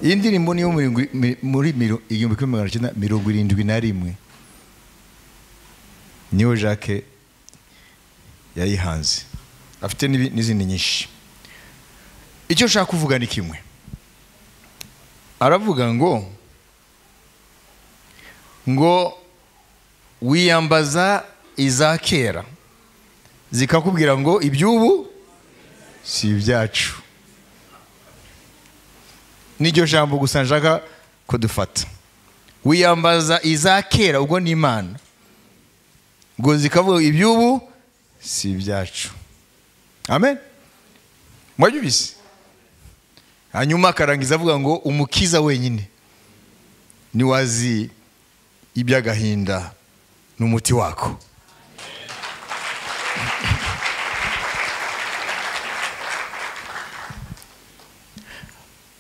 iyi ndirimbo niyo muri 1971 niyo Jacques yayihanze, afite n'izindi nyinshi. Icyo nshaka kuvuga ni kimwe, aravuga ngo wiyambaza iza kera zikakubwira ngo iby'ubu si ibyacu. Niryo jambo gusa nshaka ko dufata. Wiyambaza iza kera, ubwo ni Imana, ngo zikavuga iby'ubu si ibyacu. Amen. Mwabyumvise? Hanyuma akarangiza avuga ngo umukiza wenyine ni wazi iby'agahinda n'umuti wako.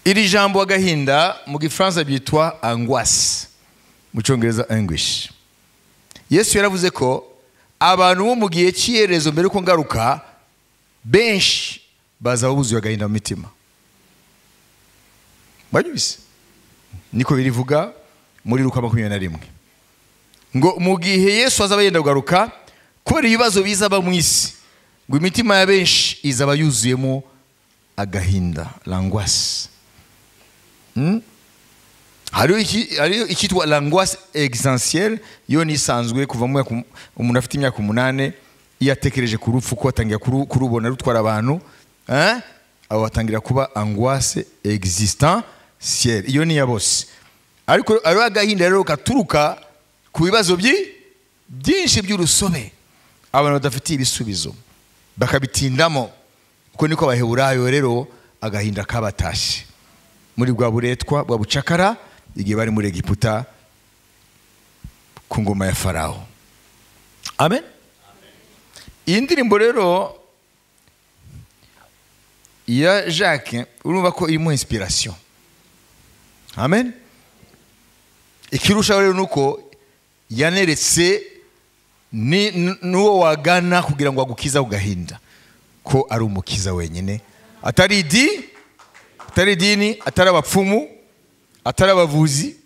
Iri jambo agahinda mu Gifaransa byitwa angoisse, mu Cyongereza anguish. Yesu yaravuze ko abantu bo mu gihe cy'iherezo mbere ko ngaruka benshi bazaba buzuye agahinda mu mitima. Babyumvise? Niko birivuga muri Luka 21 ngo mu gihe Yesu azaba yenda kugaruka, kubera ibibazo bizaba mu isi, ngo imitima ya benshi izaba yuzuyemo agahinda, l'angoisse. Hariyo icyitwa l'angoisse existentielle, yo nisanzwe kuva mu umuntu afite imyaka 8 iyo atekereje ku rupfu ko atangira kurubona rutwara abantu, abo batangira kuba angoisse existentielle. Iyo ni ya bose. Ariko ari agahinda rero katuruka ku bibazo byinshi by'urusobe abantu badafitiye ibisubizo bakabitindamo. Uko niko Abaheburayo rero agahinda kabatashye muri bwa buretwa bwa bucakara igihe bari muri Egiputa ku ngoma ya Farawo. Amen. Iyi ndirimbo rero ya Jacques urumva ko irimo inspiration. Amen. Ikirusha rero nuko yaneretse nuwo wagana kugira ngo agukiza ugahinda ko ari umukiza wenyine, atari idini, atari abapfumu, atari abavuzi,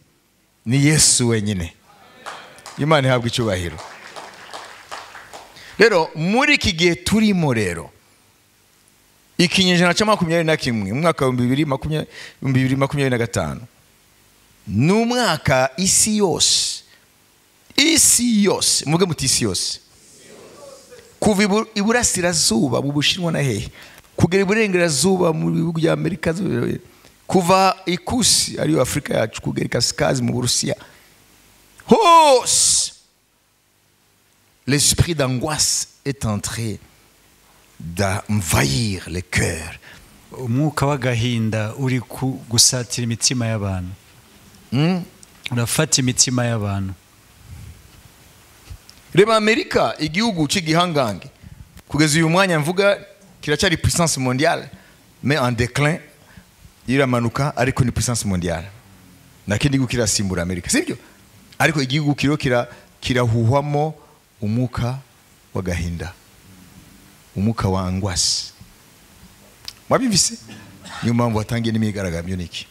ni Yesu wenyine. Imana ihabwa icyubahiro. Rero muri iki gihe turimo rero, ikinyejana cya 21 mu mwaka wa 2025 n'umwaka isi yose muge muti isi yose kuva iburasirazuba mu Bushinwa na hehe kugera iburengerazuba mu bihugu bya Amerika, kuva ikusi ariyo Afrika yacu kugera ikasikazi mu Burusiya hose, l'esprit d'angoisse est entré d'envahir les cœurs. Umwuka w'agahinda uri gusatira imitima y'abantu, urafata imitima y'abantu. Reba Amerika, igihugu cy'igihangange kugeza uyu mwanya mvuga kiracyari puissance mondiale mais en déclin, iramanuka ariko ni puissance mondiale. Nakindi gihugu kirasimbura Amerika, sibyo? Ariko igihugu kirahuhwamo umwuka w'agahinda, umwuka wa angoisse. Mwabyumvise? Niyo mpamvu watangiye n'imigaragambyo niki.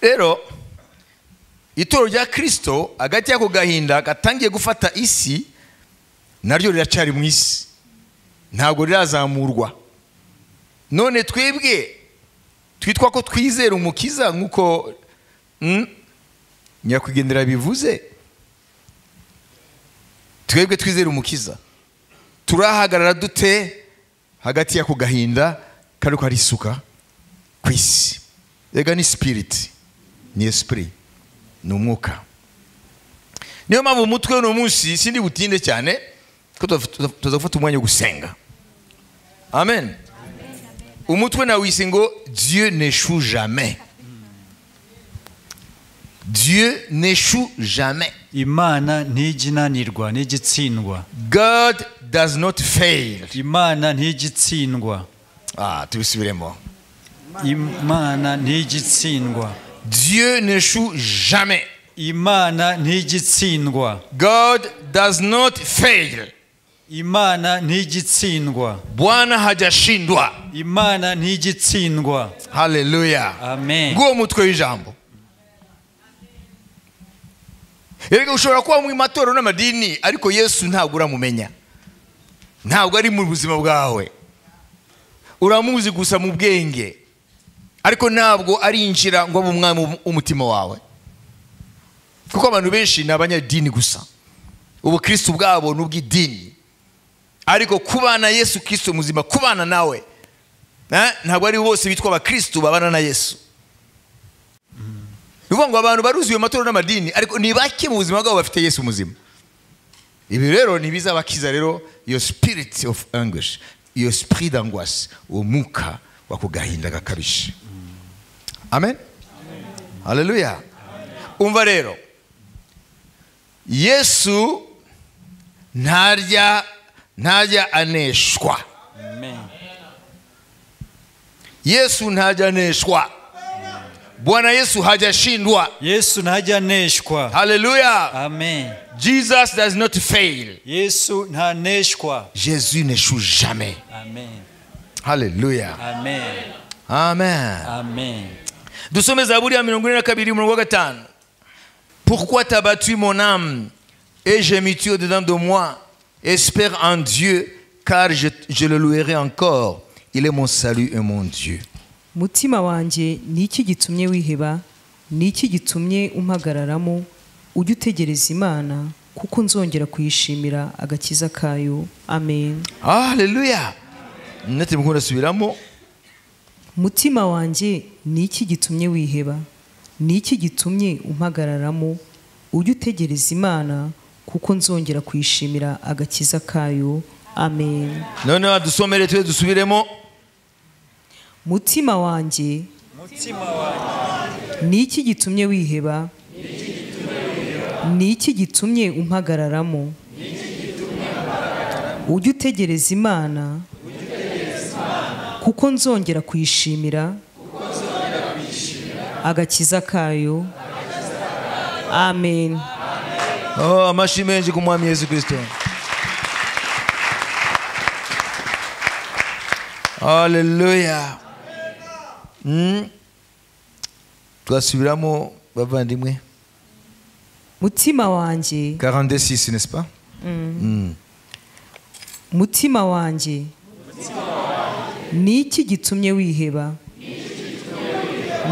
Rero itoro rya Kristo agati yako gahinda gatangiye gufata isi, naryo riracari mu isi, ntabwo rirazamurwa. None twebwe twitwa ko twizera umukiza nkuko nyakwigendera bivuze, twebwe twizera umukiza, turahagarara dute hagati yako gahinda karuko arisuka ku isi? Ega ni spirit, ni esprit, ni umwuka. Niyo mpamvu umutwe uno munsi sindi butinde cyane ko tuzafata umwanya wo gusenga. Amen. Umutwe na wise ngo Dieu n'échoue jamais. Dieu n'échoue jamais. Imana ntijinanirwa ntigitsindwa. God does not fail. Imana ntigitsindwa. Tubisubiremo. Imana ntigitsindwa. Dieu n'échoue jamais. Imana ntigitsindwa. God does not fail. Imana ntigitsindwa. Bwana hajashindwa. Imana ntigitsindwa. Haleluya. Amen. Nguwo mutwe w'ijambo. Erega ushobora kuba mu matorero n'amadini ariko Yesu ntabwo uramumenya. Ntabwo ari mu buzima bwawe. Uramuzi gusa mu bwenge. Ariko ntabwo ari injira ngo mu mwami umutima wawe. Kuko abantu benshi ni abanyadini gusa. Ubukristo bwabo n'ubw'idini. Ariko kubana Yesu Kristo muzima, kubana nawe ntabwo ari bose bitwa abakristo babana na Yesu. Ngo abantu baruzuye amatorero n'amadini ariko ni bake mu buzima bwabo bafite Yesu muzima. Ibi rero ntibizabakiza rero your spirit of anguish, your spirit d'angoisse, umuka wa kugahinda gakabishe. Amen. Haleluya. Umva rero, Yesu ntarya aneshwa. Amen. Yesu ntarya aneshwa. Bwana Yesu hajashindwa. Yesu ntajaneshwa. Haleluya. Amen. Jesus does not fail. Yesu ntaneshwa. Jésus n'échoue jamais. Amen. Haleluya. Amen. Amen. Amen. Dusome Zaburi ya 42:5. Pourquoi t'as battu mon âme et gémis-tu au-dedans de moi? Espère en Dieu, car je le louerai encore. Il est mon salut et mon Dieu. Mutima wanje niki gitumye wiheba, niki gitumye umpagararamo, ujye utegereza Imana kuko nzongera kuyishimira agakiza kayo. Amen. Haleluya. Nati mukunda subiramo. Mutima wanje niki gitumye wiheba, niki gitumye umpagararamo, ujye utegereza Imana kuko nzongera kuyishimira agakiza kayo. Amen. None dusomere twe dusubiremo. Mutima wanje niki gitumye wiheba, niki gitumye umpagararamo, ujye utegereza Imana kuko nzongera kuyishimira agakiza kayo. Amen. Oh, amashi menshi ku mwami Yesu Kristo. Haleluya. Twasubiramo bavandimwe. Mutima wanje 46, n'est-ce pas? Mutima wanje niki gitumye wiheba,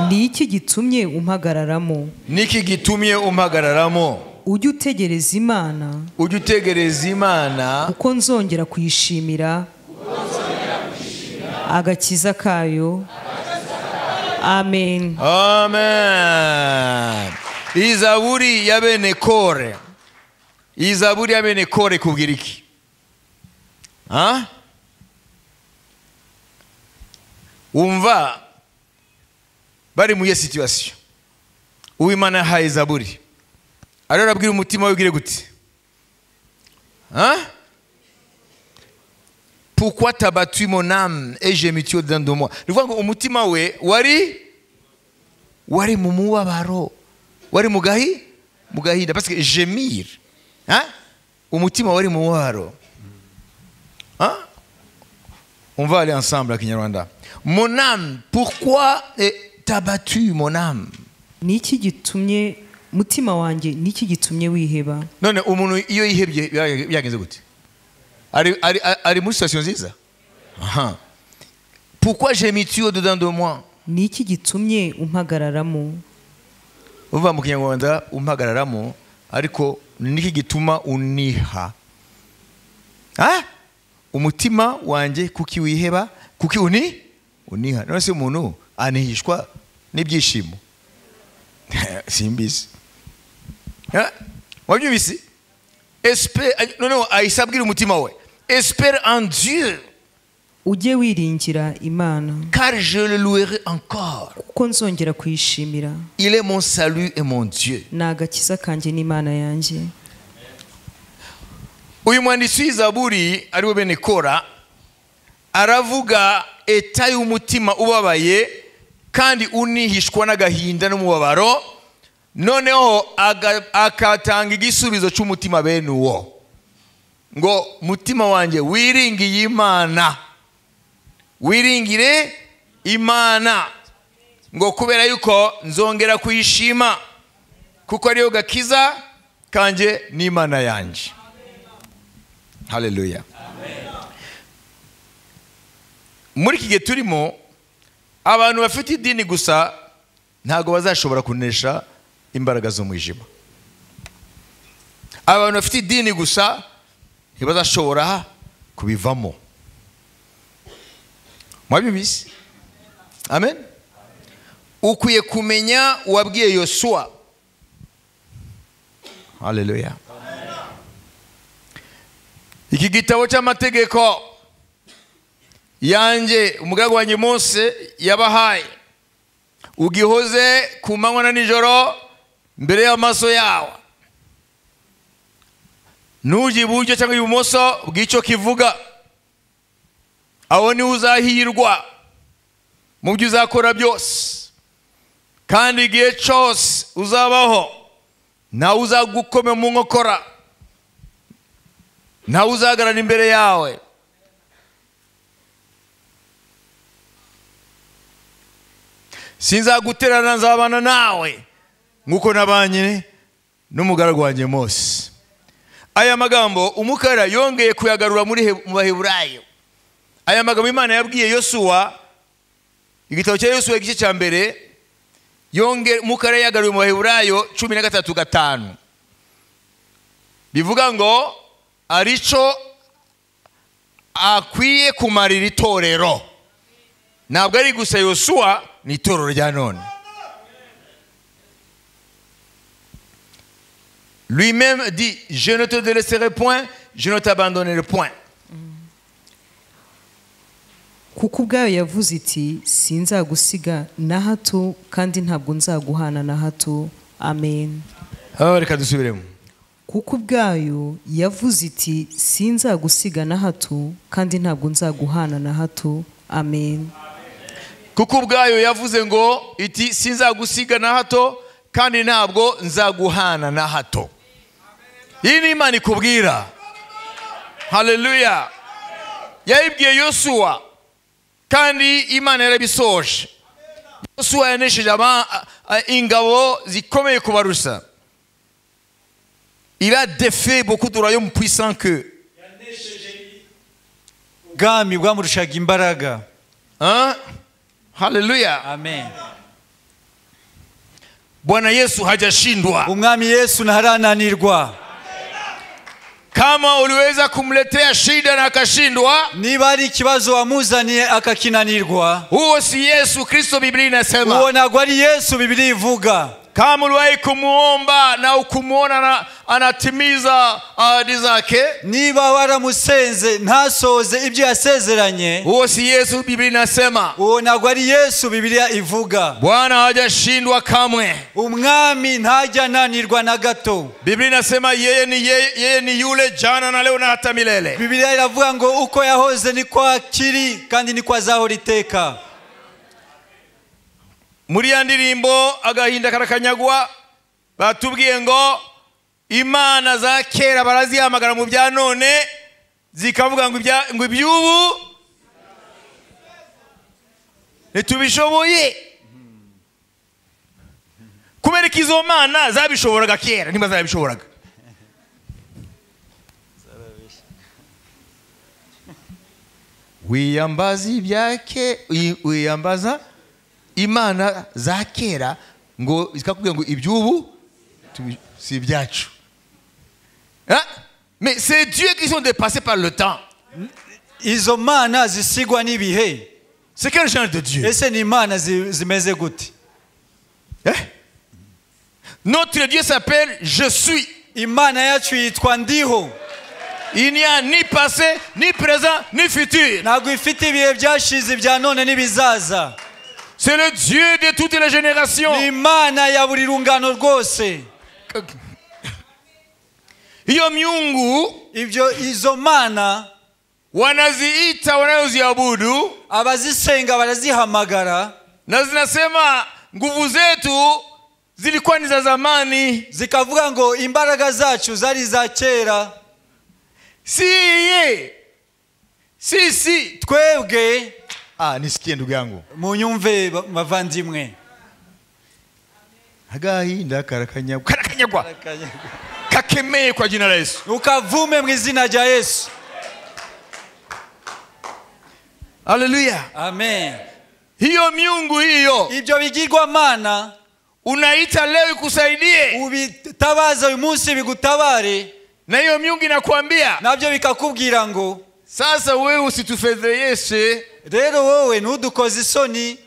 niki gitumye umpagararamo, Niki gitumye umpagararamo, ujye utegereza Imana kuko nzongera kuyishimira agakiza kayo. Amen. Amen. Izaburi ya bene Kore. Izaburi ya bene Kore kubwira iki? Umva bari mu situation. Uwimana ha Izaburi. Arabwira umutima wigire gute? Pourquoi t'as battu mon âme et gémis-tu au-dedans de moi? Ni vuga ngo umutima we wari mu mubabaro, wari mu gahinda, parce que gémir, umutima wari mu mubabaro. On va aller ensemble à Kinyarwanda. Mon âme, pourquoi t'as battu mon âme? Niki gitumye mutima wanje, niki gitumye wiheba? None umuntu iyo yihebye yagenze gute? Ari muri situation nziza? Pourquoi gémis-tu au-dedans de moi? Niki gitumye umpagararamo? Uva mu Kinyarwanda umpagararamo, ariko niki gituma uniha? Umutima wanje kuki wiheba, kuki uniha? None se umuntu anihishwa n'ibyishimo? Simbizi. Wabyumvise? None ayisabwira umutima we. Espère en Dieu. Ujye wiringira Imana. Car je le louerai encore. Kuko nzongera kuyishimira. Il est mon salut et mon Dieu. Nagakiza kanje n'Imana yanjye. Uyu mwanditsi w'Izaburi ariwe bene Kora aravuga eta y'umutima ubabaye kandi unihishwa n'agahinda n'umubabaro, noneho akatanga igisubizo cy'umutima bene uwo. ngo mutima wanjye wiringiye Imana, wiringire Imana, ngo kubera yuko nzongera kuyishima kuko ariyo gakiza kanje n'Imana yanjye. Haleluya. Muri iki gihe turimo, abantu bafite idini gusa ntago bazashobora kunesha imbaraga z'umwijima. Abantu bafite idini gusa ntibazashobora kubivamo. Mwabibizi? Amen. Ukwiye kumenya wabwiye Yosuwa. Haleluya. Iki gitabo cy'amategeko yanjye umugaragu wanjye Mose yabahaye, ugihoze ku manywa na nijoro mbere y'amaso yawe, nujye iburyo cyangwa ibumoso bw'icyo kivuga, aho ni uzahirwa mu byo uzakora byose, kandi igihe cyose uzabaho ntawe uzagukome mu nkokora, ntawe uzahagarara imbere yawe. Sinzaguterana, nzabana nawe nk'uko nabanye n'umugaragu wanjye Mose. Aya magambo umukara yongeye kuyagarura mu Baheburayo. Aya magambo Imana yabwiye Yosuwa, igitabo cya Yosuwa igice cya mbere, umukara yagaruye mu Baheburayo 13:5. Bivuga ngo arico akwiye kumarira itorero. Ntabwo ari gusa Yosuwa, ni itorero rya none. Lui-même dit, je ne te délaisserai point, je ne t'abandonnerai point. kuko ubwayo yavuze iti sinzagusiga na hato kandi ntabwo nzaguhana na hato. Amen. Reka dusubiremo. kuko ubwayo yavuze iti sinzagusiga na hato kandi ntabwo nzaguhana na hato. Amen. Kuko ubwayo yavuze ngo iti sinzagusiga na hato kandi ntabwo nzaguhana na hato. Iyi ni Imana ikubwira. Haleluya. Yayibwiye Yosuwa kandi Imana yarabisoje. Yosuwa yanesheje ingabo zikomeye kubarusha. Il a défait beaucoup de royaumes puissants que. Ubwami bwamurushaga imbaraga. Haleluya. Amen. Bwana Yesu hajashindwa. Umwami Yesu ntarananirwa. Kama uliweza kumletea shida na akashindwa, niba ari ikibazo wamuzaniye akakinanirwa, huo si Yesu Kristo. Biblia inasema huo ntabwo ari Yesu Biblia ivuga. Kama uliwahi kumuomba na ukumuona anatimiza ahadi zake, niba waramusenze ntasoze ibyo yasezeranye, huo si Yesu. Biblia inasema huo ntabwo ari Yesu Biblia ivuga. Bwana hajashindwa kamwe. Umwami ntajyananirwa na gato. Biblia inasema yeye ni yule jana na leo na hata milele. Biblia iravuga ngo uko yahoze niko akiri kandi niko azahora iteka. Muri ya ndirimbo agahinda karakanyagwa batubwiye ngo imana za kera barazihamagara mu bya none zikavuga ngo iby'ubu ntitubishoboye. Kubera ko izo mana zabishoboraga kera niba zabishoboraga. wiyambaza imana za kera ngo zikakubwira ngo iby'ubu si ibyacu. Mais c'est Dieu qui sont dépassés par le temps. Izo mana zisigwa n'ibihe. C'est quel genre de Dieu? Ese ni imana zimeze gute? Notre Dieu s'appelle Je suis. Imana yacu yitwa Ndiho. Il n'y a ni passé, ni présent, ni futur. Ntabwo ifite ibihe byashize bya none n'ibizaza. C'est le Dieu de toutes les générations. Ni Imana ya buri rungano rwose. Iyo miungu izo mana wanaziita wanayoziabudu, abazisenga barazihamagara, na zinasema nguvu zetu zilikuwa ni za zamani, zikavuga ngo imbaraga zacu zari za kera. si twebwe nisikie ndugu yangu, munyumve bavandimwe, agahinda karakanyagwa kakemeye kwa jina la Yesu, ukavume mu izina rya Yesu. Haleluya, amen. Hiyo miungu hiyo, ibyo bigirwa mana unaita leo ikusaidie, ubitabaza uyu munsi bigutabare, na hiyo miungu inakuambia, nabyo bikakubwira ngo sasa wewe usitufedheheshe. Rero wowe ntudukoze isoni.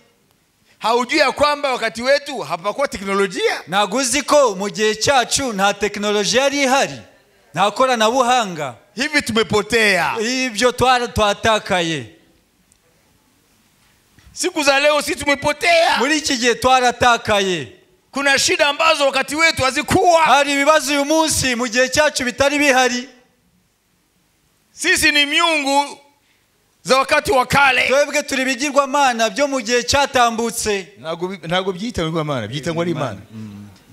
Haujui ya kwamba wakati wetu hapakuwa teknolojia? Naguzi ko mu gihe cyacu nta teknolojia yari ihari, nta koranabuhanga. Hivi tumepotea, ibyo twatakaye. Siku za leo sisi tumepotea, muri iki gihe twaratakaye. Kuna shida ambazo wakati wetu hazikuwa. Hari ibibazo uyu munsi mu gihe cyacu bitari bihari. Sisi ni miungu za wakati wa kale, twebwe turi bigirwa mana byo mu gihe cyatambutse. Ntago byita bigirwa mana, byita ngo ari imana.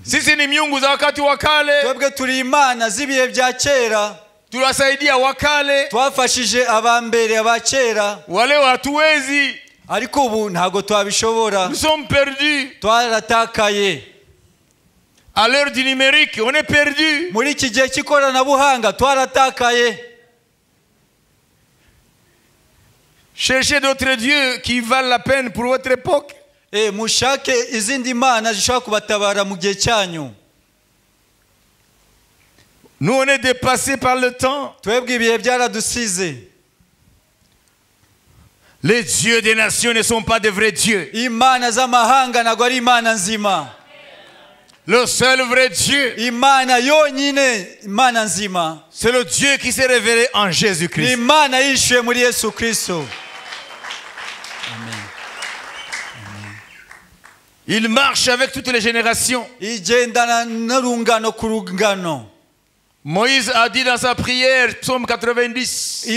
Sisi ni miungu za wakati wa kale, twebwe turi imana z'ibihe bya kera, tuwasaidia wakale, twafashije abambere abakera. Wale hatuwezi, ariko ubu ntago twabishobora. Nous sommes perdus, twaratakaye. À l'heure du numérique, on est perdu. Muri iki gihe cy'ikoranabuhanga twaratakaye. Cherchez d'autres dieux qui valent la peine pour votre époque. Mushake izindi mana zishobora kubatabara mu gihe cyanyu. Nous on est dépassés par le temps. Twebwe ibihe byaradusize. Les dieux des nations ne sont pas de vrais dieux. Imana z'amahanga ntago ari imana nzima. Le seul vrai Dieu, imana yonyine, imana nzima, c'est le Dieu qui s'est révélé en Jésus-Christ. Imana yishuye muri Yesu Kristo. Amen. Il marche avec toutes les générations. Igendana n'urungano ku rungano. Moïse a dit dans sa prière, psaume 90,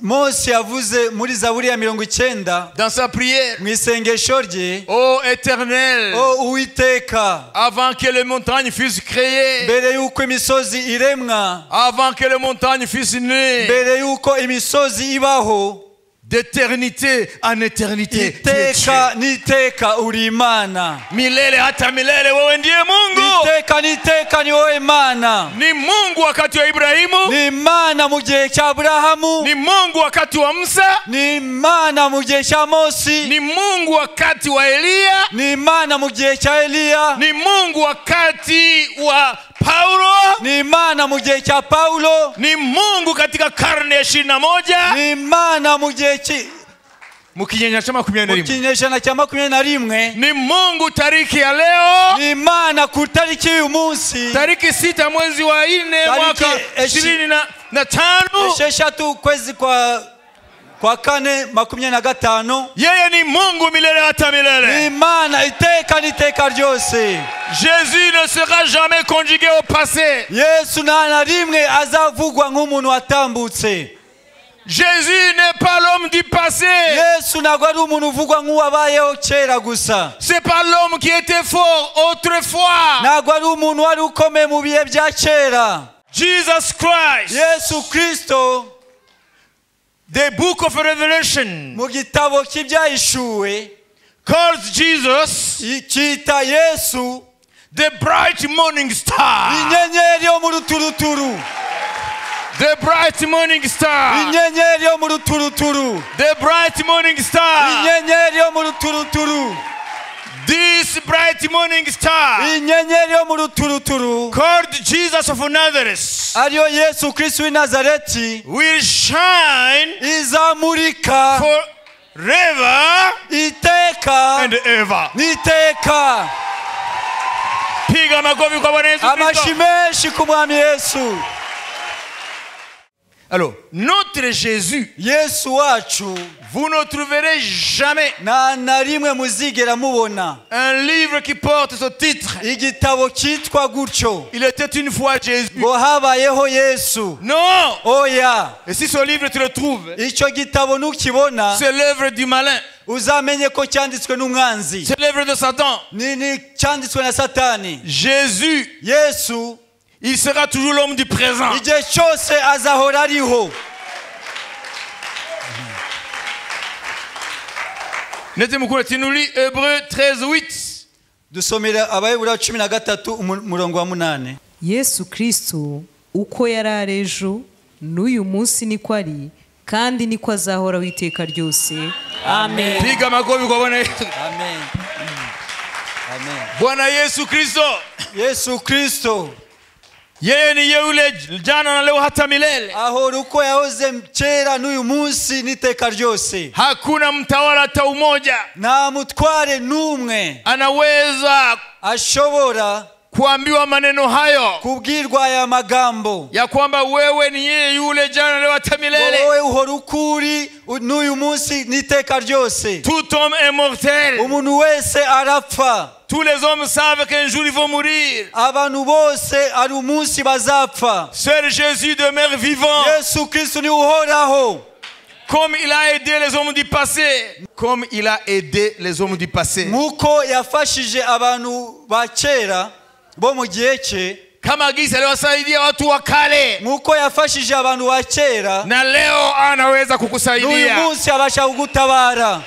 Mose yavuze muri Zaburi ya 90, dans sa prière, mu isengesho rye, ô Éternel, ô Uwiteka, avant que les montagnes fussent créées, mbere yuko imisozi iremwa, avant que les montagnes fussent nées, mbere yuko imisozi ibaho, d'éternité en éternité, iteka niteka uri Imana, milele hata milele wewe ndiye Mungu. Iteka niteka ni wewe Imana. Ni Mungu wakati wa Ibrahimu, ni Imana mu gihe cya Abrahamu, ni Mungu wakati wa Musa, ni Imana mu gihe cya Mose, ni Mungu wakati wa Eliya, ni Imana mu gihe cya Eliya, ni Mungu wakati wa Paulo, ni Imana mu gihe cya Paulo, ni Mungu katika karne ya 21, ni Imana mu gihe mu kinyejana cha 21, ni Mungu tariki ya leo, ni Imana ku tariki y'uyu munsi, tariki 6 mwezi wa 4 mwaka 25, esheshatu kwezi kwa 4/25. yeye ni Mungu milele hata milele. Ni Imana iteka niteka ryose. Jésus ne sera jamais conjugué au passé. Yesu nta na rimwe azavugwa nk'umuntu watambutse. Jésus n'est pas l'homme du passé. Yesu ntabwo ari umuntu uvugwa nk'uwabayeho kera gusa. C'est pas l'homme qui était fort autrefois. Ntabwo ari umuntu wari ukomeye mu bihe bya kera. Jesus Christ, Yesu Kristo, the book of Revelation, mu gitabo cy'ibyahishuwe, calls Jesus cyita Yesu the bright morning star. inyenyeri yo mu ruturuturu. The bright morning star. Inyenyeri yo mu ruturuturu. The bright morning star. Inyenyeri yo mu ruturuturu. This bright morning star, inyenyeri yo mu ruturuturu, called Jesus of Nazareth, ariyo Yesu Kristo w'i Nazareti, will shine izamurika forever iteka and ever. niteka. Piga makofi kwa Bwana Yesu Kristo. Amashi menshi ku Mwami Yesu. Alors, notre Jésus, Yesu wacu, vous ne trouverez jamais nta na rimwe muzigera mubona un livre qui porte ce titre. igitabo cyitwa gutyo, Il était une fois Jésus. ngo habayeho Yesu. Non. Oya. Et si ce livre tu le trouves, icyo gitabo nukibona, c'est l'œuvre du malin. uzamenye ko cyanditswe n'umwanzi. C'est l'œuvre de Satan. Ni cyanditswe na Satani. Jésus, Yesu, Il sera toujours l'homme du présent. igihe cyose azahora ariho. Nete mukuru tinuli Hébreux 13:8. Dusomera Abayobora 13 umurongo wa 8. Yesu Kristo uko yari ari ejo n'uyu munsi niko ari kandi niko azahora witeka ryose. Amen. Piga makofi kwa Bwana Yesu. Amen. Amen. Bwana Yesu Kristo. Yesu Kristo Yeye ni yule jana na leo hata milele. ahora uko yahoze kera n'uyu munsi n'iteka ryose. Hakuna mtawala hata umoja Nta mutware n'umwe anaweza ashobora kuambiwa maneno hayo kubwirwa aya magambo ya kwamba wewe ni yeye yule jana leo hata milele. wowe uhora ukuri n'uyu munsi n'iteka ryose. Tout homme est mortel. Umuntu wese arapfa. Tous les hommes savent qu'un jour ils vont mourir. Abantu bose ari umunsi bazapfa. Seul Jésus demeure vivant. Yesu Kristo ni uhoraho. Comme il a aidé les hommes du passé. Comme il a aidé les hommes du passé. Nkuko yafashije abantu ba kera bo mu gihe cye. Kama gisa aliwasaidia watu wa kale. Nkuko yafashije abantu ba kera. Na leo anaweza N'uyu kukusaidia. munsi abasha kugutabara.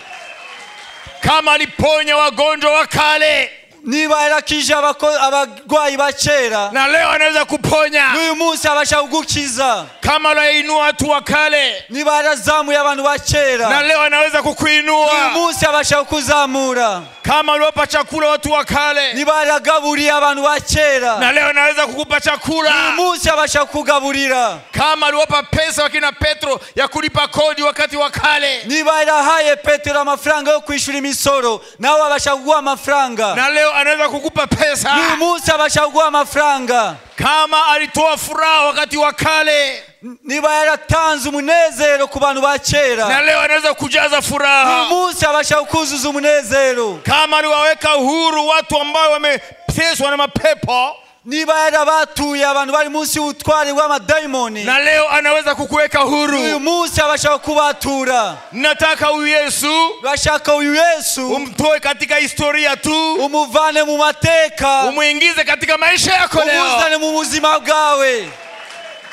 Kama aliponya wagonjwa wa kale. Niba yarakije abarwayi ba kera. Na leo anaweza kuponya. N'uyu munsi abasha kugukiza. Kama aliinua watu wa kale. Niba yarazamuye abantu ba kera. Na leo anaweza kukuinua. N'uyu munsi abasha kukuzamura. Kama aliwapa chakula watu wa kale. Niba yaragaburiye abantu ba kera. Na leo anaweza kukupa chakula. N'uyu munsi abasha kukugaburira. Kama aliwapa pesa wakina Petro ya kulipa kodi wakati wa kale. Niba yarahaye Petero amafaranga yo kwishura imisoro, nawe abasha kuguha amafaranga. Na leo anaweza kukupa pesa. N'uyu munsi abasha kuguha amafaranga. Kama alitoa furaha wakati wa kale. Niba yaratanze umunezero ku bantu ba kera. Na leo anaweza kujaza furaha. N'uyu munsi abasha kukuzuza umunezero. Kama aliwaweka huru watu ambao wameteswa na mapepo. Niba yarabatuye abantu bari munsi y'ubutware bw'amadayimoni. Na leo anaweza kukuweka huru. N'uyu munsi abasha kubatura. Nataka uyu Yesu. Bashaka uyu Yesu. Umtoe katika historia tu. Umuvane mu mateka. Umuingize katika maisha yako leo. Umuzane mu buzima bwawe.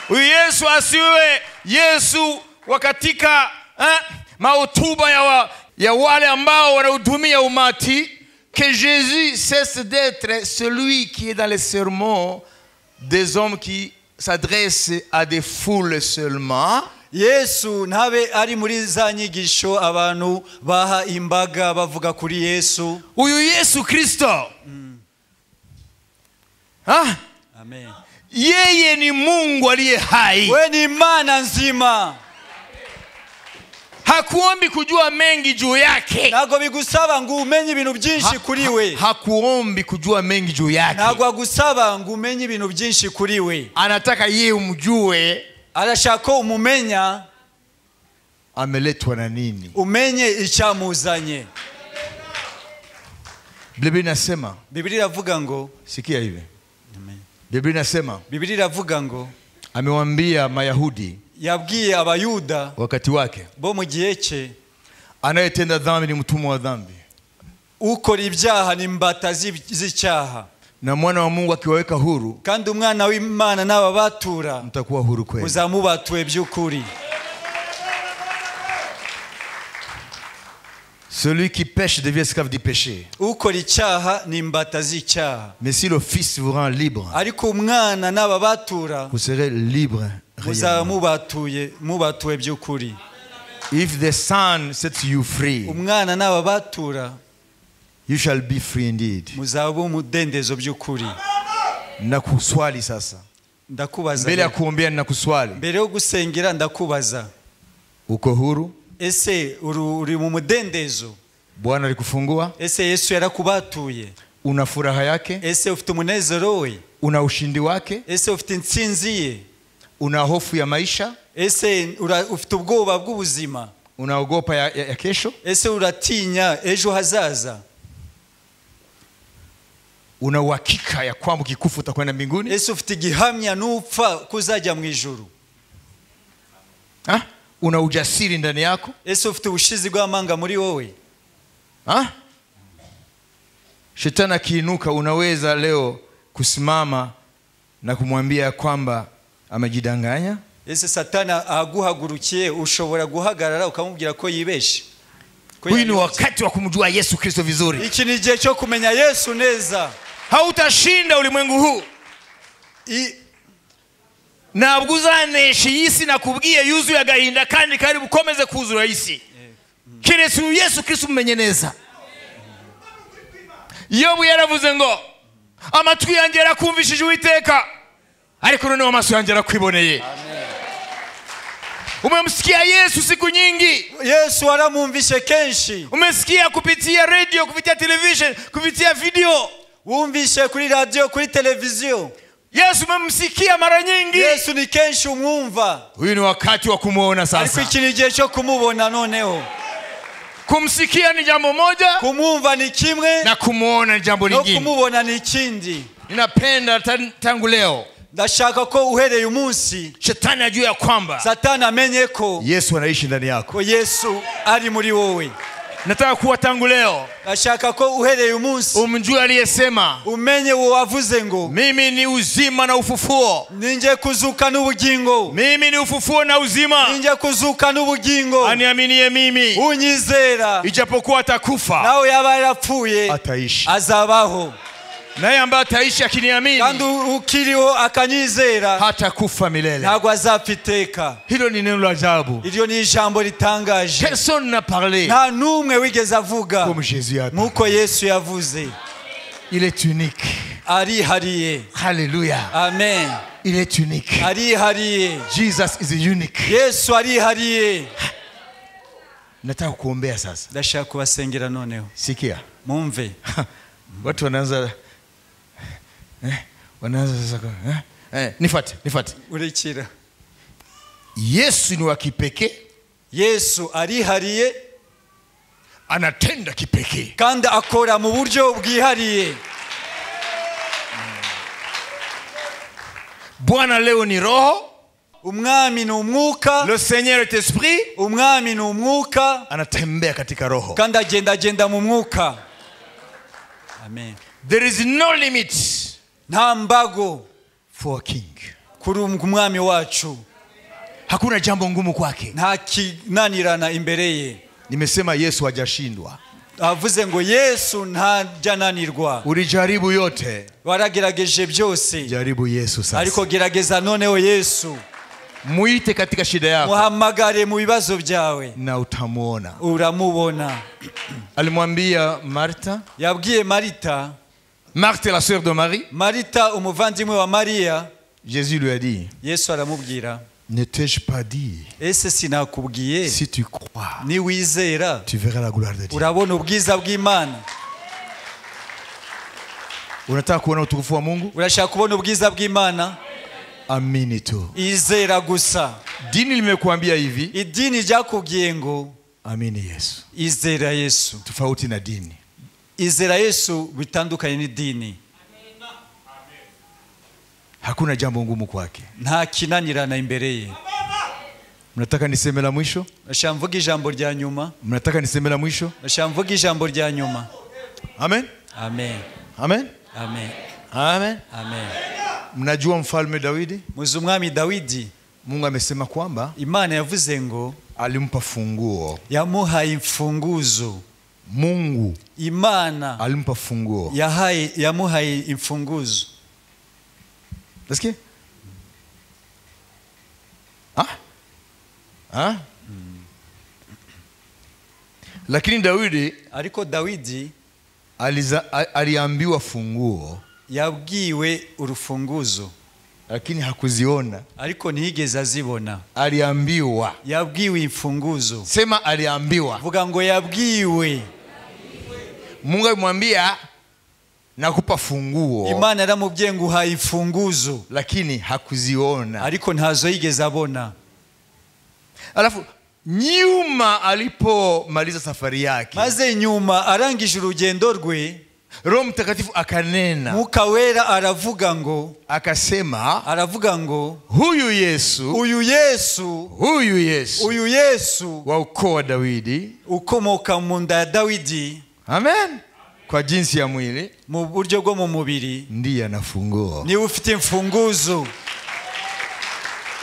Uyu Yesu asiwe Yesu wakatika mahotuba ya wale ambao wanahudumia umati. Que Jésus cesse d'être celui qui est dans les sermons des hommes qui s'adressent à des foules seulement. Yesu ntabe ari muri za nyigisho abantu baha imbaga bavuga kuri Yesu. Uyu Yesu Kristo. Amen. Yeye ni Mungu aliye hai. We ni Imana nzima. Hakuombi kujua mengi juu yake. Ntago bigusaba ngo umenye ibintu byinshi kuri we. Hakuombi kujua mengi juu yake. Ntago agusaba ngo umenye ibintu byinshi kuri we. Anataka yeye umjue. Arashaka umumenya. Ameletwa na nini? Umenye icyamuzanye. Biblia inasema. Biblia iravuga ngo. Sikia hivi. Amen. Biblia inasema. Biblia iravuga ngo. Amewaambia Mayahudi. Yabwiye abayuda wakati wake. Bo mu gihe cye. Anayetenda dhambi ni mtumwa wa dhambi. Ukora ibyaha ni mbata z'icyaha. Na mwana wa Mungu akiwaweka huru. Kandi umwana w'Imana n'ababatura. Mtakuwa huru kweli. Muzamubatuwe by'ukuri. Celui qui pêche devient esclave du péché. Ukora icyaha ni mbata z'icyaha. Mais si le Fils vous rend libre. Ariko umwana n'ababatura. Vous serez libre. Mubatuwe by'ukuri. If the Son sets you free. Umwana n'ababatura. You shall be free indeed. Muzabu mudendezo by'ukuri. Nakuswali sasa. Ndakubaza. Mbele ya kuombea nakuswali. Mbere yo gusengera ndakubaza. Uko huru? Ese uri mu mudendezo? Bwana alikufungua? Ese Yesu yarakubatuye? Una furaha yake? Ese ufite umunezero we? Una ushindi wake? Ese ufite intsinzi ye? Una hofu ya maisha? Ese ufite ubwoba bw'ubuzima? Unaogopa ya kesho? Ese uratinya ejo hazaza? Una uhakika ya kwamba ukikufa utakwenda mbinguni? Ese ufite gihamya nupfa kuzajya mu ijuru? Una ujasiri ndani yako? Ese ufite ubushizi bw'amanga muri wowe? Shetani akiinuka unaweza leo kusimama na kumwambia kwamba amejidanganya. ese satana aguhagurukiye ushobora guhagarara ukamubwira ko yibeshe? Huyu ni wakati wa kumjua Yesu Kristo vizuri. Iki ni igihe cyo kumenya Yesu neza. Hautashinda ulimwengu huu. Ntabwo uzanesha isi nakubwiye yuzuye agahinda kandi kari bukomeze kuzura isi. Kiretse Yesu Kristo umenye neza. Yobu yaravuze ngo amatwi yanjye yarakumvishije Uwiteka, ariko none amaso yanjye yarakwiboneye. Umemsikia Yesu siku nyingi. Yesu aramumvishe kenshi. Umesikia kupitia radio, kupitia television, kupitia video. Wumvishe kuri radio, kuri televiziyo. Yesu umemsikia mara nyingi. Yesu ni kenshi umwumva. Huyu ni wakati wa kumuona sasa. Ariko iki ni igihe cyo kumubona noneho. Kumsikia ni jambo moja, kumwumva ni kimwe, na kumuona ni jambo lingine. No kumubona ni ikindi. Ninapenda tangu leo, ndashaka ko uhereye umunsi shetani ajue ya kwamba Satani amenye ko Yesu anaishi ndani yako. Ko Yesu ari muri wowe. Nataka kuwa tangu leo, ndashaka ko uhereye umunsi umjue aliyesema, umenye wavuze ngo mimi ni uzima na ufufuo. Ninje kuzuka n'ubugingo. Mimi ni ufufuo na uzima. Ninje kuzuka n'ubugingo. Aniaminiye mimi, unyizera, ijapokuwa atakufa, nawe yaba yarapfuye, ataishi. Azabaho. Naye ambaye ataishi akiniamini, kandi ukiriho akanyizera, hatakufa milele. Ntabwo azapiteka. Hilo ni neno la ajabu. Iryo ni ijambo ritangaje. Personne n'a parlé. Nta numwe wigeze avuga comme Jésus a parlé. Nkuko Yesu yavuze. Il est unique. Arihariye. Hallelujah. Amen. Il est unique. Arihariye. Jesus is unique. Yesu arihariye. Nataka kuombea sasa. Ndashaka kubasengera noneho. Sikia. Mumve. Watu wanaanza sasa nifuate. Urikira. Yesu ni wa kipekee. Yesu arihariye, anatenda kipekee, kandi akora mu buryo bwihariye. Bwana leo ni roho, umwami ni umwuka. Le Seigneur est esprit, umwami ni umwuka, anatembea katika roho, kandi agenda mu mwuka. Amen. There is no limit, nta mbago for a king. Kuri umwami wacu hakuna jambo ngumu kwake, nta kinanirana imbere ye. Nimesema Yesu hajashindwa. Avuze ngo Yesu ntajananirwa. Ulijaribu yote, waragerageje byose, jaribu Yesu sasa. Ariko gerageza noneho Yesu. Muite katika shida yako, muhamagare mu bibazo byawe, na utamuona. Uramubona. Alimwambia Martha, yabwiye Marthe la sœur de Marie, Marita umuvandimwe wa Maria. Jésus lui a dit, Yesu aramubwira, ne t'ai-je pas dit, ese sinakubwiye, si tu crois, ni wizera, tu verras la gloire de Dieu. urabona ubwiza bw'Imana. Unataka kuona utukufu wa Mungu? Urashaka kubona ubwiza bw'Imana? Amini tu. Izera gusa. Dini limekuambia hivi, idini ryakubwiye ngo amini Yesu. Izera Yesu. Tofauti na dini. Izera Yesu bitandukanye n'idini. Hakuna jambo ngumu kwake, nta kinanirana imbere ye. Mnataka niseme la mwisho? Nashaka mvuga ijambo rya nyuma. Mnataka niseme la mwisho? Nashaka mvuga ijambo rya nyuma. Amen. Amen. Amen. Amen. Amen. Amen. Mnajua mfalme Daudi? Muzi umwami Dawidi, Mungu amesema kwamba Imana yavuze ngo alimpa funguo. Yamuhaye imfunguzo. Mungu, Imana alimpa funguo. Yamuhaye imfunguzo. Nasikia? Lakini Daudi, ariko Dawidi aliambiwa funguo, yabwiwe urufunguzo, lakini hakuziona. Ariko ntiyigeze azibona. Aliambiwa. Yabwiwe imfunguzo. Sema aliambiwa. Vuga ngo yabwiwe. Mungu alimwambia nakupa funguo. Imana yaramubwiye ngo uhaye imfunguzo, lakini hakuziona. Ariko ntazo yigeze abona. Alafu nyuma alipomaliza safari yake, maze nyuma arangije urugendo rwe, Roho Mtakatifu akanena. Mwuka Wera aravuga ngo, aravuga ngo huyu Yesu wa ukoo wa Daudi, ukomoka mu nda ya Dawidi. Amen. kwa jinsi ya mwili mu buryo bwo mu mubiri ndiye ana funguo. ni ufite imfunguzo.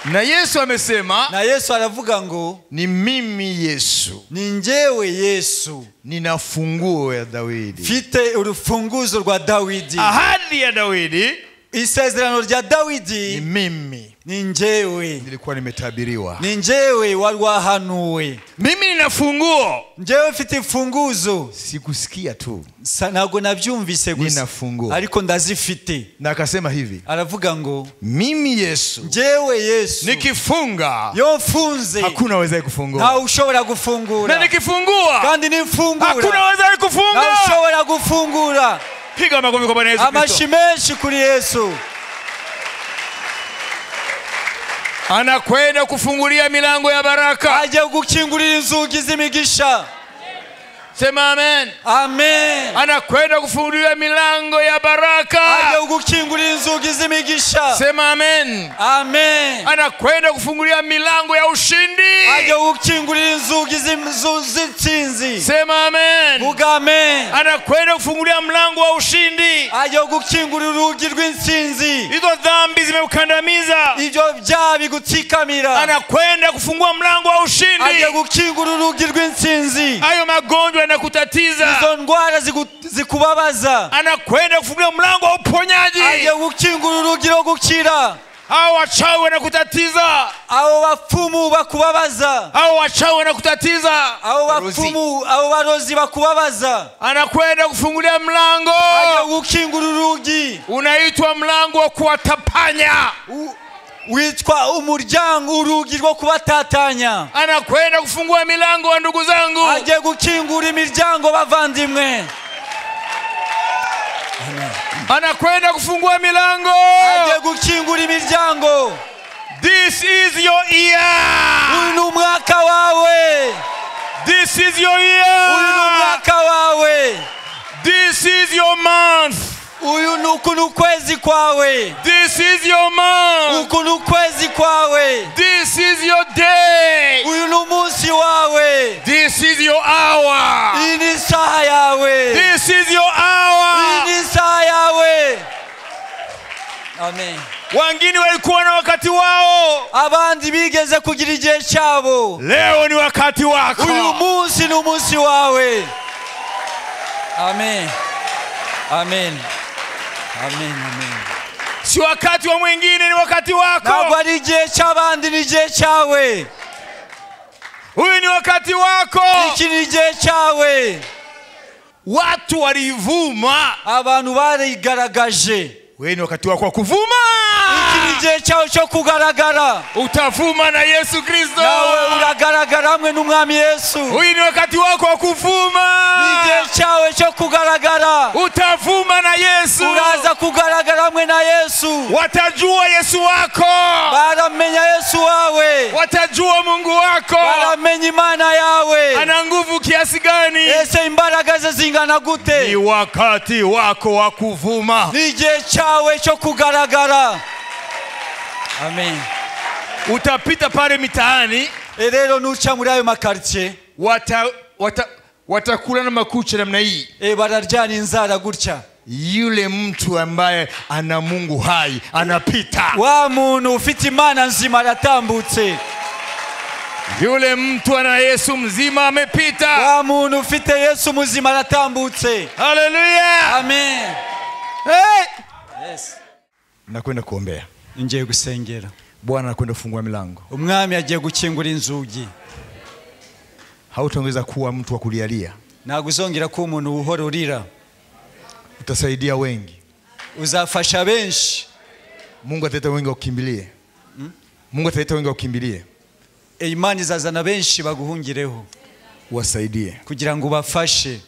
Na Yesu amesema, Na Yesu aravuga ngo ni mimi Yesu, ni njyewe Yesu nina funguo ya Dawidi. mfite urufunguzo rwa Dawidi. Ahadi ya Dawidi Isezerano rya ni Dawidi mimi, ni njyewe. nilikuwa nimetabiriwa. Ni njyewe wahanuwe. Mimi nina funguo. Njyewe mfite imfunguzo. Sikusikia tu, Ntabwo nabyumvise nina gusa funguo. ariko ndazifite. Na akasema hivi, Aravuga ngo mimi Yesu njyewe Yesu nikifunga yo mfunze hakuna awezaye kufungua, nta ushobora gufungura, na nikifungua kandi nimfungura hakuna awezaye nta kufunga. ushobora gufungura. Piga makofi kwa Bwana Yesu Kristo. Amashi menshi kuri Yesu. Anakwenda kufungulia milango ya baraka. Aje gukingurira inzugi z'imigisha. Sema amen. Amen. Anakwenda kufungulia milango ya baraka. Aje gukingurira inzugi z'imigisha. Sema amen. Amen. Anakwenda kufungulia milango ya ushindi. Aje gukingurira inzugi z'intsinzi. Sema amen. Vuga amen. Anakwenda kufungulia mlango wa ushindi. Aje gukingurira urugi rw'intsinzi. Hizo dhambi zimekandamiza, Ibyo byaha bigutsikamira. anakwenda kufungua mlango wa ushindi. Aje gukingurira urugi rw'intsinzi. Hayo magonjwa yanakutatiza, Izo ndwara zikubabaza. anakwenda kufungulia mlango wa uponyaji. Aje gukingurira urugi rwo gukira. Hao wachawi wanakutatiza, Abo bapfumu bakubabaza. hao wachawi wanakutatiza, Abo bapfumu, abo barozi bakubabaza. anakwenda kufungulia mlango. Aje gukingurira urugi Unaitwa mlango wa kuwatapanya. witwa umuryango, urugi rwo kubatatanya. Anakwenda kufungua milango wa ndugu zangu. Aje gukingura imiryango bavandimwe. Anakwenda kufungua milango. Aje gukingura imiryango. This is your year. Uyu ni umwaka wawe. This is your Uyu ni year. umwaka wawe. This is your month. Uyu ni ukwezi kwawe. This is your month. Uku ni ukwezi kwawe. This is your day. Uyu ni umunsi wawe. This is your hour. Iyi ni isaha yawe. This is your Iyi hour. ni isaha yawe. Amen. Wengine walikuwa na wakati wao, Abandi bigeze kugira igihe cyabo. leo ni wakati wako. Uyu munsi ni umunsi wawe. Amen. Amen. Amen. Amen. Si wakati wa mwingine, ni wakati Ntabwo wako. ari igihe cy'abandi, ni igihe cyawe. Huyu ni wakati wako. Iki ni igihe cyawe. Watu walivuma, Abantu barigaragaje. wewe ni wakati wako wa kuvuma. Iki ni igihe cyawe cyo kugaragara. Utavuma na Yesu Kristo. Nawe uragaragara hamwe n'Umwami Yesu. Huyu ni wakati wako wa kuvuma. Ni igihe cyawe cyo kugaragara. Utavuma na Yesu. Uraza kugaragara hamwe na Yesu. Watajua Yesu wako. Baramenya Yesu wawe. Watajua Mungu wako. Baramenya Imana yawe. Ana nguvu kiasi gani. Ese imbaraga ze zingana Ni gute? wakati wako wa kuvuma. Ni igihe cyawe cyo kugaragara. Amen. Utapita pale mitaani, Rero nuca muri ayo makartie, watakula na makucha namna hii. bararyana inzara gutya. Yule mtu ambaye ana Mungu hai anapita. Wa muntu ufite Imana nzima aratambutse. Yule mtu ana Yesu mzima amepita. Wa muntu ufite Yesu muzima aratambutse. Haleluya. Amen. Hey! Yes. Nakwenda kuombea. Ngiye gusengera. Bwana anakwenda kufungua milango. Umwami agiye gukingura inzugi. Hautaongeza kuwa mtu wa kulialia. Ntabwo uzongera kuba umuntu uhora urira. Utasaidia wengi. Uzafasha benshi. Mungu ataleta wengi wakukimbilie. Mungu ataleta wengi wakukimbilie. Imana izazana benshi baguhungireho. Wasaidie. Kugira ngo ubafashe.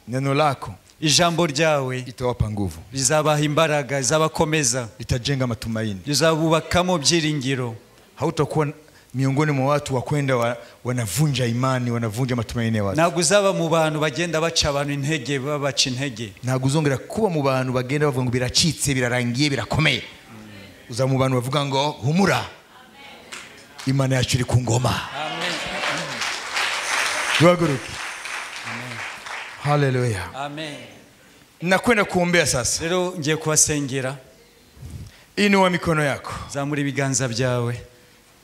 Neno lako Ijambo ryawe itawapa nguvu. rizabaha imbaraga, rizabakomeza. Litajenga matumaini. Rizabubakamo byiringiro. Hautakuwa miongoni mwa watu wa kwenda wanavunja imani, wanavunja matumaini ya watu. Ntabwo uzaba mu bantu bagenda baca abantu intege, babaca intege. Ntabwo uzongera kuba mu bantu bagenda bavuga ngo biracitse, birarangiye, birakomeye. Uza mu bantu bavuga ngo humura. Imana yacu iri ku ngoma. Amen. Duhaguruke. Haleluya. Amen. nakwenda kuombea sasa. rero ngiye kubasengera. Inua mikono yako. Zamura ibiganza byawe.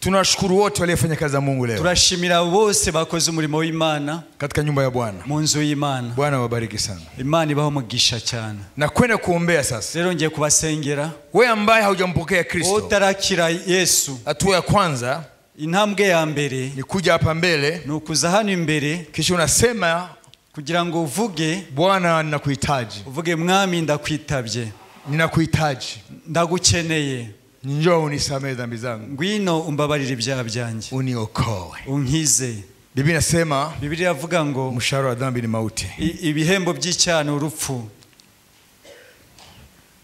Tunashukuru wote waliofanya kazi za Mungu leo. Turashimira bose bakoze umurimo w'Imana katika nyumba ya Bwana. Mu nzu y'Imana. Bwana wabariki sana. Imana ibaho umugisha cyane. Nakwenda kuombea sasa. Rero ngiye kubasengera. Wewe ambaye haujampokea Kristo. Utarakira Yesu. Hatua ya kwanza, intambwe ya mbere ni kuja hapa mbele, ni ukuza hano imbere, kisha unasema kugira ngo uvuge, Bwana ninakuhitaji. uvuge mwami ndakwitabye. Ninakuhitaji. Ndagukeneye. Njoo unisamehe dhambi zangu. Ngwino umbabarire ibyaha byanjye. Uniokoe. Unkize. Biblia inasema, Biblia yavuga ngo mshahara wa dhambi ni mauti. Ibihembo by'icyaha ni urupfu.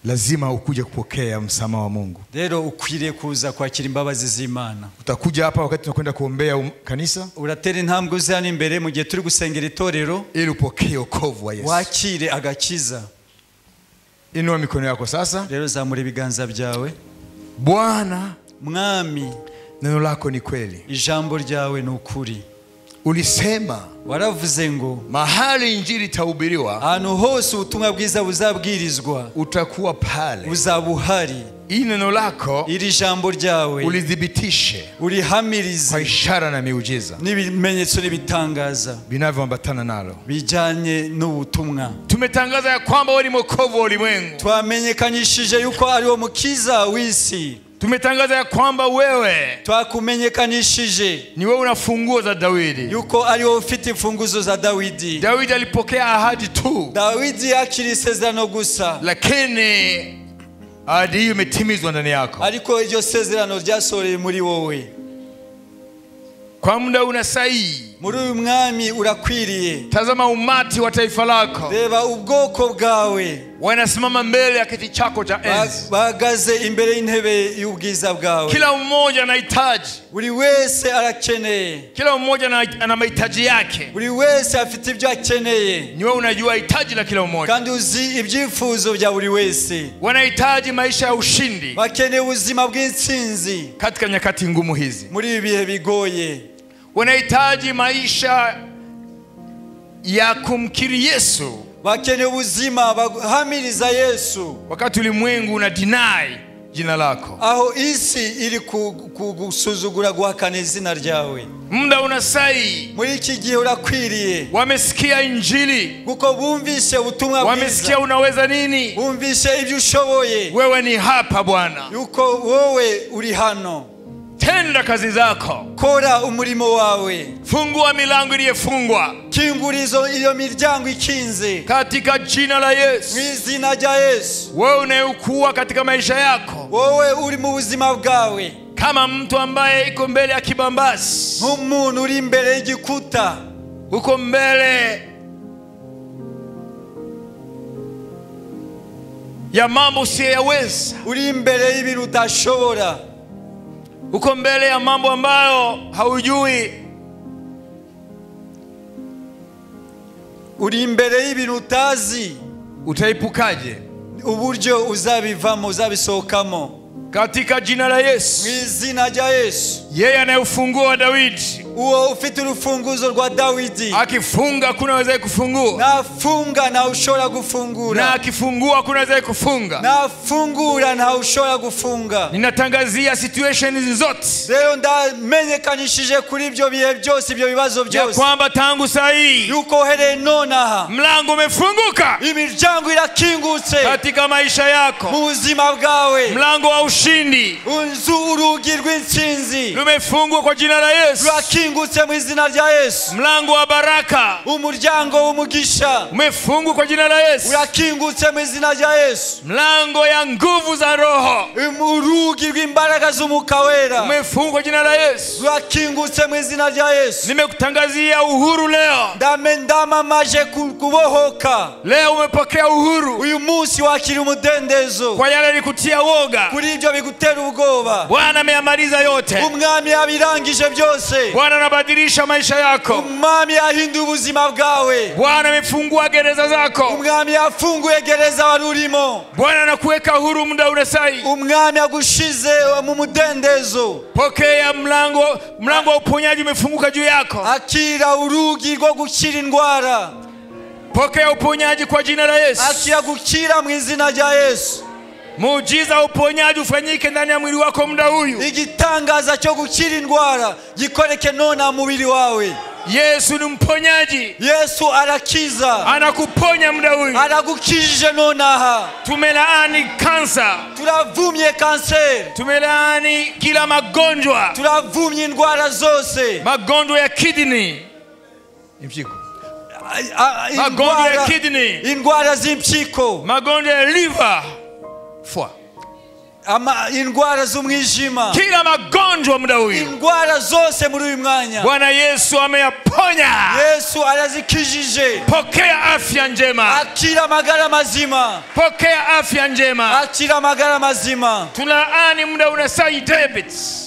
Lazima ukuje kupokea msamaha wa Mungu. Rero ukwiriye kuza kwakira imbabazi z'Imana. Utakuja hapa wakati tunakwenda kuombea kanisa. Uratera intambwe uzi hano imbere mu gihe turi gusengera itorero, ili upokee wokovu wa Yesu. wakire agakiza. Inua mikono yako sasa. Rero zamura ibiganza byawe. Bwana, mwami, neno lako ni kweli. Ijambo ryawe ni ukuri. Ulisema, waravuze ngo mahali injili itahubiriwa, ahantu hose ubutumwa bwiza buzabwirizwa, utakuwa pale. uzabuhari. Hii neno lako, iri jambo ryawe, ulithibitishe urihamirize kwa ishara na miujiza n'ibimenyetso n'ibitangaza vinavyoambatana nalo. bijanye n'ubutumwa. Tumetangaza ya kwamba wewe ni mwokovu wa ulimwengu. Twamenyekanishije yuko ari wo mukiza w'isi. Tumetangaza ya kwamba wewe twakumenyekanishije ni wewe una funguo za Daudi. yuko ari wowe ufite imfunguzo za Dawidi. Daudi alipokea ahadi tu, Dawidi yakiri isezerano gusa, lakini ahadi hiyo imetimizwa ndani yako. ariko iryo sezerano ryasoreye muri wowe. Kwa muda una sahihi, muri uyu mwami urakwiriye. tazama umati wa taifa lako, reba ubwoko bwawe wanasimama mbele ya kiti chako cha enzi. bahagaze imbere y'intebe y'ubwiza bwawe. Kila mmoja anahitaji, buri wese arakeneye, kila mmoja ana mahitaji yake. buri wese afite ibyo akeneye, Ni wewe unajua hitaji la kila mmoja. kandi uzi ibyifuzo bya buri wese. Wanahitaji maisha ya ushindi bakeneye ubuzima bw'intsinzi katika nyakati ngumu hizi. muri ibi bihe bigoye. Wanahitaji maisha ya kumkiri Yesu bakeneye ubuzima bahamiriza Yesu wakati ulimwengu una deny jina lako, aho isi iri kugusuzugura, guhakana izina ryawe. muda unasai, muri iki gihe urakwiriye. wamesikia injili, kuko bumvise ubutumwa wamesikia bwiza, unaweza nini, bumvise ibyo ushoboye, wewe ni hapa Bwana, yuko wowe uri hano. tenda kazi zako, kora umurimo wawe, fungua milango iliyofungwa kingurizo iyo miryango ikinze katika jina la Yesu. mu izina rya Yesu. Wewe unayekuwa katika maisha yako, wowe uri mu buzima bwawe kama mtu ambaye iko mbele ya kibambasi, nk'umuntu uri imbere y'igikuta, uko mbele ya mambo usiyoweza, uri imbere y'ibintu udashobora, uko mbele ya mambo ambayo haujui, uri imbere y'ibintu utazi utaipukaje? uburyo uzabivamo, uzabisohokamo. Katika jina la Yesu, mu izina rya Yesu. yeye anayefungua Daudi, uwo ufite urufunguzo rwa Dawidi, akifunga kuna waweza kufungua, nafunga na ushobora gufungura, na akifungua kuna waweza kufunga, nafungura na ushobora gufunga. Ninatangazia situations zote rero ndamenyekanishije kuri ibyo bihe byose, ibyo bibazo ya byose, kwamba tangu sahi yuko hereye nonaha mlango umefunguka imiryango irakingutse katika maisha yako, mu buzima bwawe. mlango wa ushindi urugi rw'intsinzi lumefungwa kwa jina la Yesu, rurakingutse mu izina rya Yesu. mlango wa baraka umuryango w'umugisha umefungwa kwa jina la Yesu, urakingutse mu izina rya Yesu. mlango ya nguvu za roho urugi rw'imbaraga z'umwuka wera umefungwa kwa jina la Yesu, rurakingutse mu izina rya Yesu. nimekutangazia uhuru leo. ndamamaje kubohoka. Leo umepokea uhuru uyu munsi wakiri umudendezo kwa yale likutia woga, kuri ibyo bigutera ubwoba. Bwana ameyamaliza yote. umwami yabirangije byose. Bwana anabadilisha maisha yako. umwami yahinduye ubuzima bwawe. Bwana amefungua gereza zako. umwami yafunguye gereza wari urimo. Bwana anakuweka huru muda unasai. umwami yagushize mu mudendezo. Pokea mlango wa uponyaji umefunguka juu yako. akira urugi rwo gukira indwara. Pokea uponyaji kwa jina la Yesu. akira gukira mu izina rya Yesu. Muujiza uponyaji ufanyike ndani ya mwili wako muda huyu. Igitangaza cyo gukira indwara gikoreke nona mubiri wawe. Yesu ni mponyaji. Yesu arakiza. Anakuponya muda huyu. Aragukijije nonaha. Tumelaani kansa. Turavumye kanseri. Tumelaani kila magonjwa. Turavumye indwara zose. Magonjwa ya kidney. Impyiko. Magonjwa ya kidney. Indwara z'impyiko. Magonjwa ya liver. Foie. Indwara z'umwijima. Kila magonjwa muda huyu. Indwara zose muri uyu mwanya. Bwana Yesu ameyaponya. Yesu arazikijije. Pokea afya njema. Akira magara mazima. Pokea afya njema. Akira magara mazima. Tunaani muda unasai diabetes.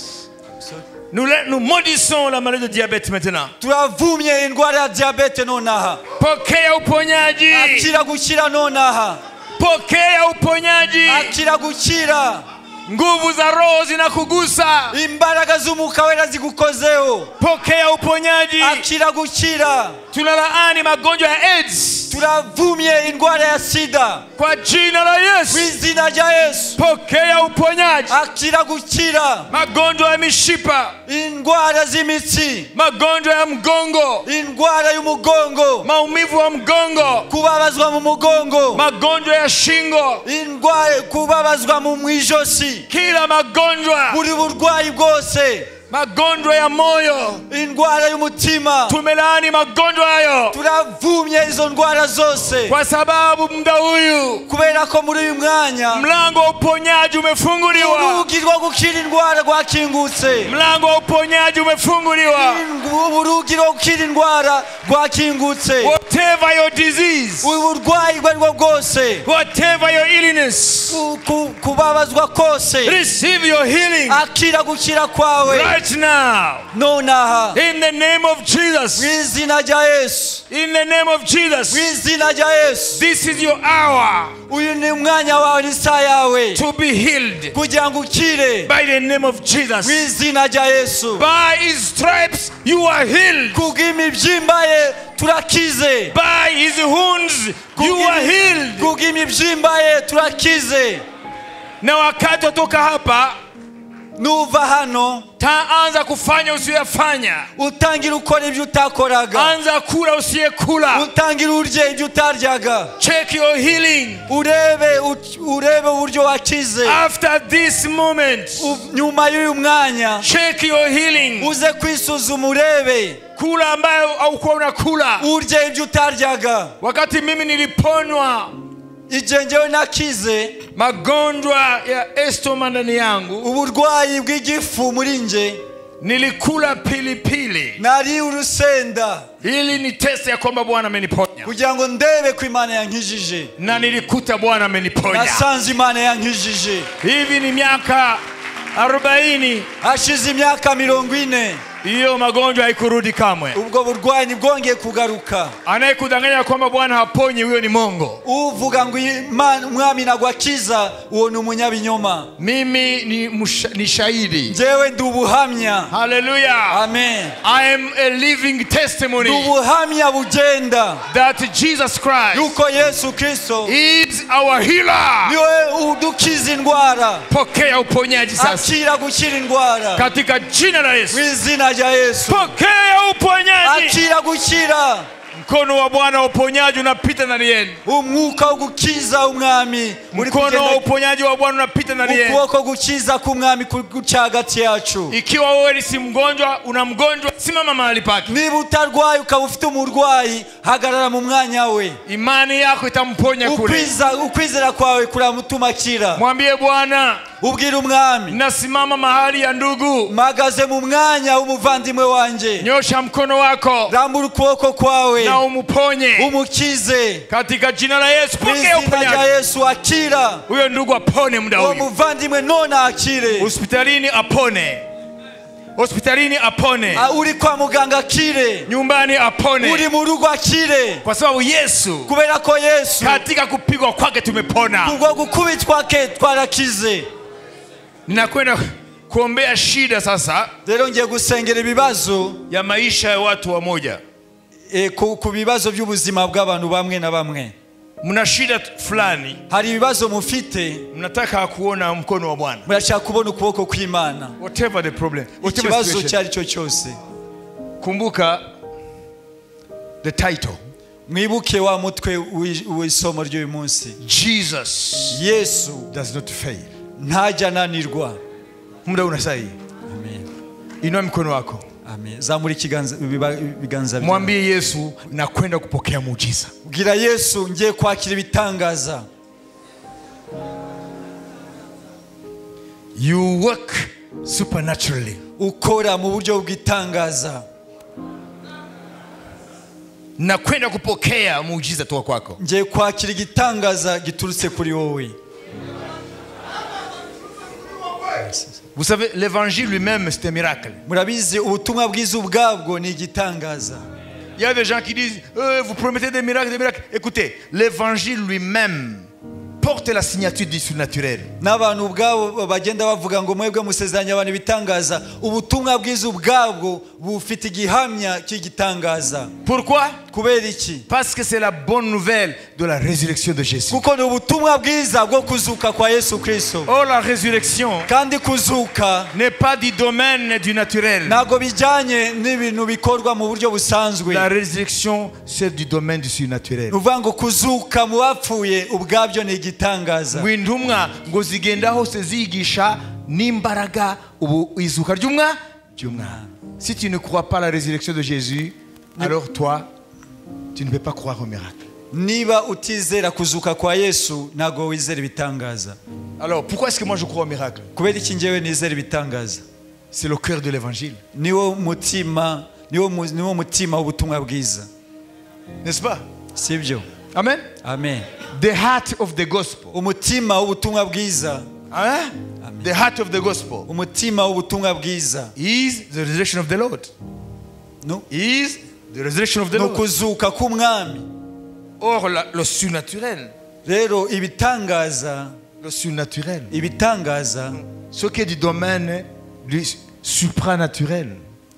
Nous maudissons la maladie de diabète maintenant. Turavumye indwara ya diabete nonaha. Pokea uponyaji. Akira gukira nonaha. Pokea uponyaji. Akira gukira. Nguvu za roho zinakugusa. Imbaraga z'umwuka wera zigukozeho. Pokea uponyaji. Akira gukira. Tunalaani magonjwa ya AIDS. Turavumye indwara ya sida. Kwa jina la Yesu. Izina rya Yesu. Pokea uponyaji. Akira gukira. Magonjwa ya mishipa. Indwara z'imitsi. Magonjwa ya mgongo. Indwara y'umugongo. Maumivu ya mgongo. Kubabazwa mu mugongo. Magonjwa ya shingo. Indwara kubabazwa mu mwijosi. Kila magonjwa. Buri burwayi bwose. Magonjwa ya moyo. Indwara y'umutima. Tumelaani magonjwa hayo. Turavumye izo ndwara zose. Kwa sababu muda huyu. Kubera ko muri uyu mwanya. Mlango wa uponyaji umefunguliwa. Urugi rwo gukira indwara rwakingutse. Mlango wa uponyaji umefunguliwa. Urugi rwo gukira indwara rwakingutse. Whatever your disease. Uburwayi bwo bwose. Whatever your illness. Kubabazwa kose. Receive your healing. Akira gukira kwawe. Right now. Nonaha. In the name of Jesus. Izina rya Yesu. In the name of Jesus. Izina rya Yesu. This is your hour. Uyu ni mwanya wawe ni saa yawe. To be healed. Kugira ngo ukire. By the name of Jesus. Izina rya Yesu. By his stripes you are healed. Kubw'imibyimba ye turakize. By his wounds you are healed. Kubw'imibyimba ye turakize. Na wakati utoka hapa. Nuva hano. Taanza kufanya usiyofanya. Utangira ukora ibyo utakoraga. Anza kula usiyekula. Utangira urye ibyo utaryaga. Check your healing. Urebe uburyo wakize. After this moment. Nyuma y'uyu mwanya. Check your healing. Uze kwisuzuma urebe. Kula ambayo haukuwa unakula. Urye ibyo utaryaga. Wakati mimi niliponywa ijenjewe nakize magonjwa ya estoma ndani yangu, uburwayi bw'igifu muri nje, nilikula pilipili. Nari urusenda. Ili ni test ya kwamba Bwana ameniponya. Kugira ngo ndebe ko Imana yankijije. Na nilikuta Bwana ameniponya. Nasanze Imana yankijije. Hivi ni miaka 40. Hashize imyaka 40. Hiyo magonjwa haikurudi kamwe. Ubwo burwayi nibwongeye kugaruka. Anayekudanganya kwamba Bwana haponyi huyo ni mongo. Uvuga ngo Mwami nagwakiza uwo ni umunyabinyoma. Mimi ni shahidi. Jewe ndi ubuhamya. Hallelujah. Amen. I am a living testimony. Ndi ubuhamya bugenda. That Jesus Christ. Yuko Yesu Kristo is our healer. Niwe udukiza indwara. Pokea uponyaji sasa. Akira gukira indwara. Katika jina la Yesu. Izina rya Yesu. Pokea uponyaji. Akira gukira. Mkono wa Bwana uponyaji unapita ndani yenu. Umwuka wo gukiza umwami. Mkono wa uponyaji wa Bwana unapita ndani yenu. Ukuboko gukiza k'umwami kucagati yacu. Ikiwa wewe si mgonjwa, una mgonjwa, simama mahali pake. Niba utarwaye ukaba ufite umurwayi, hagarara mu mwanya we. Imani yako itamponya kule. Ukwizera kwawe kuramutumakira. Mwambie Bwana, ubwira umwami, nasimama mahali ya ndugu, magaze mu mwanya w'umuvandimwe wanje. Nyosha mkono wako, rambura ukuboko kwawe, na umuponye, umukize katika jina la Yesu. Pokea uponyaji. Yesu akira. Huyo ndugu apone muda huu. Umuvandimwe nona akire. Hospitalini apone. Hospitalini apone. Uri kwa muganga akire. Nyumbani apone. Uri mu rugo akire. Kwa sababu Yesu, kubera ko Yesu, katika kupigwa kwake tumepona. Kubwo gukubitwa kwake twarakize. Ninakwenda kuombea shida sasa. Rero ngiye gusengera ibibazo ya maisha ya watu wamoja. ku bibazo by'ubuzima bw'abantu bamwe na bamwe. Mna shida fulani, Hari ibibazo mufite, mnataka kuona mkono wa Bwana. murashaka kubona ukuboko kw'Imana. Whatever the problem, whatever Ikibazo situation. cyari cyo cyose. Kumbuka the title. Mwibuke wa mutwe w'isomo ry'uyu munsi. Jesus Yesu does not fail. ntajya ananirwa. Muda unasai. Amen. Inua mkono wako. Amen. Zamura ibiganza byawe. Mwambie Yesu nakwenda kupokea muujiza. Bwira Yesu ngiye kwakira ibitangaza. You work supernaturally. Ukora mu buryo bw'itangaza. Nakwenda kupokea muujiza toka kwako. Ngiye kwakira igitangaza giturutse kuri wowe. Vous savez, l'évangile lui-même c'est un miracle. Murabizi ubutumwa bwiza ubwabwo ni igitangaza. Il y a des gens qui disent vous promettez des miracles, des miracles. Écoutez, l'évangile lui-même porte la signature du surnaturel. N'abantu ubwabo bagenda bavuga ngo mwebwe musezeranya abantu ibitangaza. Ubutumwa bwiza ubwabwo bufite igihamya cy'igitangaza. Pourquoi? Kubera iki? Parce que c'est la bonne nouvelle de la résurrection de Jésus. Kuko ni ubutumwa bwiza bwo kuzuka kwa Yesu Kristo. Or la résurrection Kandi kuzuka n'est pas du domaine du naturel. ntago bijyanye n'ibintu bikorwa mu buryo busanzwe. La résurrection c'est du domaine du surnaturel. Uvuga ngo kuzuka mu bapfuye ubwabyo ni igitangaza. Windumwa ngo zigenda hose zigisha n'imbaraga ubu izuka ry'umwa. Si tu ne crois pas à la résurrection de Jésus, alors toi tu ne peux pas croire au miracle. Niba utizera kuzuka kwa Yesu ntago wizera ibitangaza. Alors pourquoi est-ce que moi je crois au miracle? Kubera iki njyewe nizera ibitangaza? C'est le cœur de l'évangile. Niwo mutima w'ubutumwa bwiza. N'est-ce pas? Sibyo? Amen. Amen. The heart of the gospel. Umutima w'ubutumwa bwiza. Hein? The heart of the gospel Umutima w'ubutumwa bwiza. is the resurrection of the Lord. No? Is the resurrection of the Lord. Nukuzuka k'umwami. Or le surnaturel. Rero ibitangaza, Le surnaturel. ibitangaza Ce qui est du domaine du supranaturel.